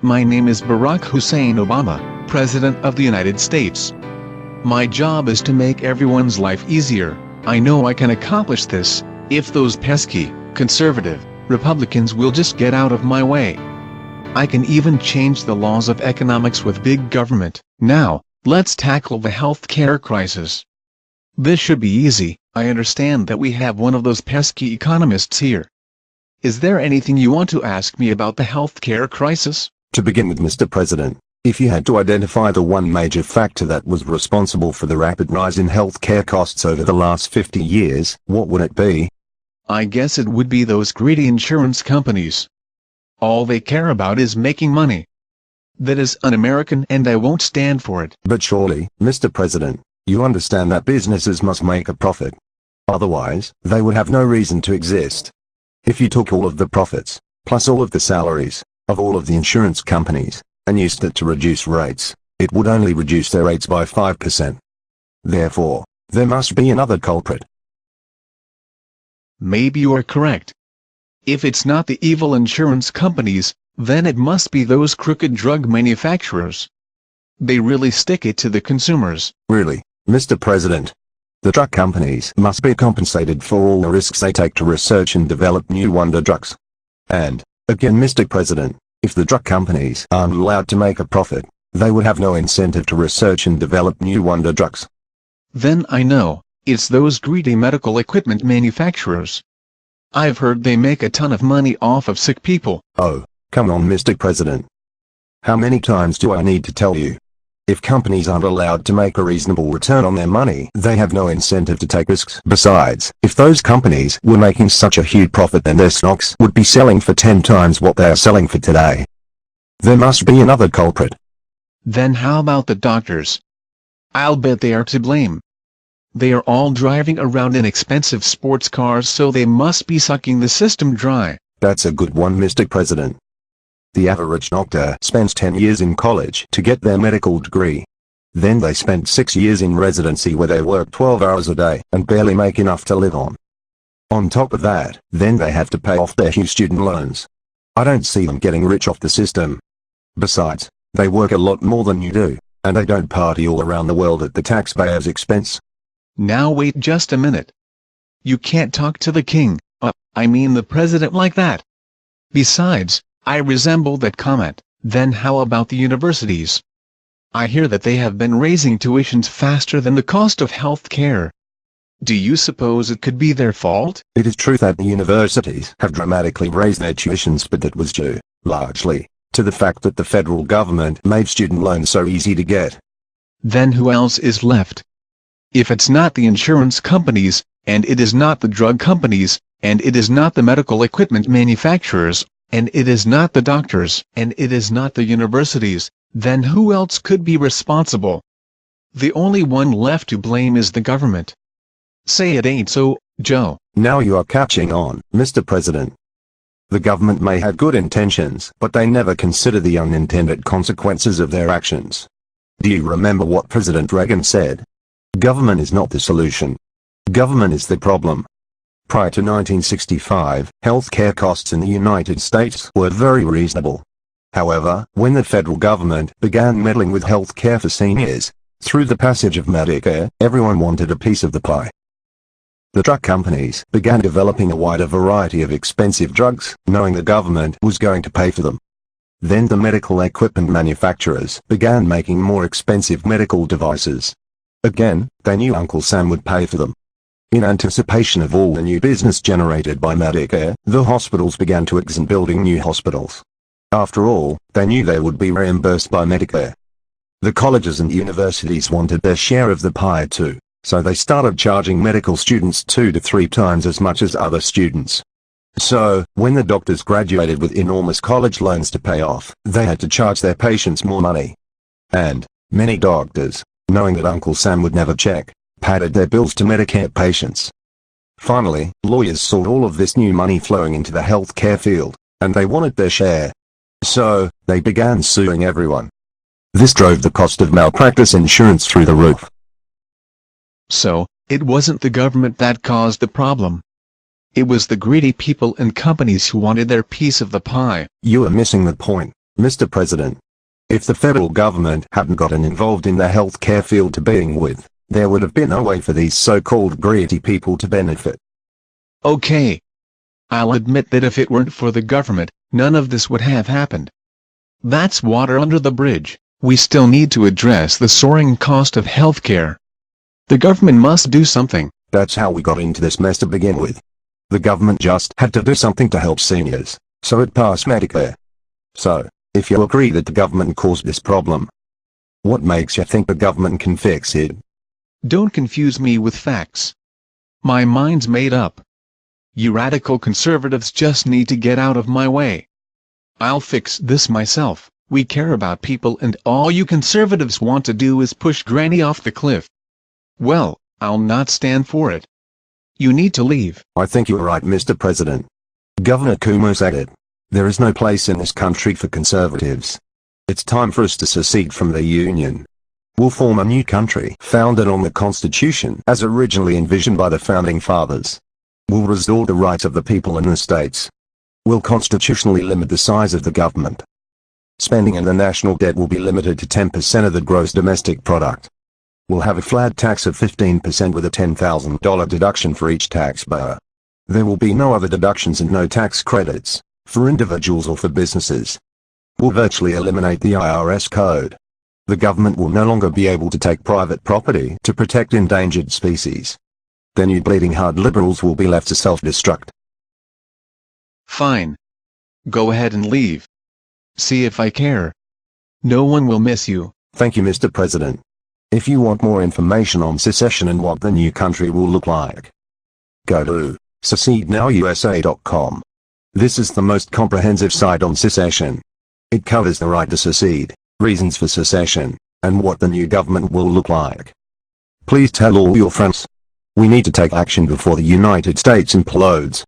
My name is Barack Hussein Obama, President of the United States. My job is to make everyone's life easier. I know I can accomplish this, if those pesky, conservative, Republicans will just get out of my way. I can even change the laws of economics with big government. Now, let's tackle the healthcare crisis. This should be easy. I understand that we have one of those pesky economists here. Is there anything you want to ask me about the healthcare crisis? To begin with, Mr. President, if you had to identify the one major factor that was responsible for the rapid rise in healthcare costs over the last 50 years, what would it be? I guess it would be those greedy insurance companies. All they care about is making money. That is un-American and I won't stand for it. But surely, Mr. President, you understand that businesses must make a profit. Otherwise, they would have no reason to exist. If you took all of the profits, plus all of the salaries, of all of the insurance companies, and used it to reduce rates, it would only reduce their rates by 5%. Therefore, there must be another culprit. Maybe you are correct. If it's not the evil insurance companies, then it must be those crooked drug manufacturers. They really stick it to the consumers. Really, Mr. President? The drug companies must be compensated for all the risks they take to research and develop new wonder drugs. And, again, Mr. President, if the drug companies aren't allowed to make a profit, they would have no incentive to research and develop new wonder drugs. Then I know, it's those greedy medical equipment manufacturers. I've heard they make a ton of money off of sick people. Oh, come on, Mr. President. How many times do I need to tell you? If companies aren't allowed to make a reasonable return on their money, they have no incentive to take risks. Besides, if those companies were making such a huge profit, then their stocks would be selling for 10 times what they are selling for today. There must be another culprit. Then how about the doctors? I'll bet they are to blame. They are all driving around in expensive sports cars, so they must be sucking the system dry. That's a good one, Mr. President. The average doctor spends 10 years in college to get their medical degree. Then they spend 6 years in residency where they work 12 hours a day and barely make enough to live on. On top of that, then they have to pay off their huge student loans. I don't see them getting rich off the system. Besides, they work a lot more than you do, and they don't party all around the world at the taxpayer's expense. Now wait just a minute. You can't talk to the king, I mean the president, like that. Besides, I resemble that comment. Then how about the universities? I hear that they have been raising tuitions faster than the cost of health care. Do you suppose it could be their fault? It is true that the universities have dramatically raised their tuitions, but that was due, largely, to the fact that the federal government made student loans so easy to get. Then who else is left? If it's not the insurance companies, and it is not the drug companies, and it is not the medical equipment manufacturers, and it is not the doctors, and it is not the universities, then who else could be responsible? The only one left to blame is the government. Say it ain't so, Joe. Now you are catching on, Mr. President. The government may have good intentions, but they never consider the unintended consequences of their actions. Do you remember what President Reagan said? Government is not the solution. Government is the problem. Prior to 1965, healthcare costs in the United States were very reasonable. However, when the federal government began meddling with healthcare for seniors, through the passage of Medicare, everyone wanted a piece of the pie. The drug companies began developing a wider variety of expensive drugs, knowing the government was going to pay for them. Then the medical equipment manufacturers began making more expensive medical devices. Again, they knew Uncle Sam would pay for them. In anticipation of all the new business generated by Medicare, the hospitals began to exempt building new hospitals. After all, they knew they would be reimbursed by Medicare. The colleges and universities wanted their share of the pie too, so they started charging medical students 2 to 3 times as much as other students. So, when the doctors graduated with enormous college loans to pay off, they had to charge their patients more money. And many doctors, knowing that Uncle Sam would never check, padded their bills to Medicare patients. Finally, lawyers saw all of this new money flowing into the healthcare field, and they wanted their share. So, they began suing everyone. This drove the cost of malpractice insurance through the roof. So, it wasn't the government that caused the problem. It was the greedy people and companies who wanted their piece of the pie. You are missing the point, Mr. President. If the federal government hadn't gotten involved in the healthcare field to begin with, there would have been no way for these so-called greedy people to benefit. Okay. I'll admit that if it weren't for the government, none of this would have happened. That's water under the bridge. We still need to address the soaring cost of healthcare. The government must do something. That's how we got into this mess to begin with. The government just had to do something to help seniors, so it passed Medicare. So, if you agree that the government caused this problem, what makes you think the government can fix it? Don't confuse me with facts. My mind's made up. You radical conservatives just need to get out of my way. I'll fix this myself. We care about people and all you conservatives want to do is push Granny off the cliff. Well, I'll not stand for it. You need to leave. I think you're right, Mr. President. Governor Cuomo said it. There is no place in this country for conservatives. It's time for us to secede from the Union. We'll form a new country founded on the Constitution as originally envisioned by the Founding Fathers. We'll restore the rights of the people in the states. We'll constitutionally limit the size of the government. Spending and the national debt will be limited to 10% of the gross domestic product. We'll have a flat tax of 15% with a $10,000 deduction for each taxpayer. There will be no other deductions and no tax credits, for individuals or for businesses. We'll virtually eliminate the IRS code. The government will no longer be able to take private property to protect endangered species. Then you bleeding heart liberals will be left to self-destruct. Fine. Go ahead and leave. See if I care. No one will miss you. Thank you, Mr. President. If you want more information on secession and what the new country will look like, go to secedenow.usa.com. This is the most comprehensive site on secession. It covers the right to secede, reasons for secession, and what the new government will look like. Please tell all your friends. We need to take action before the United States implodes.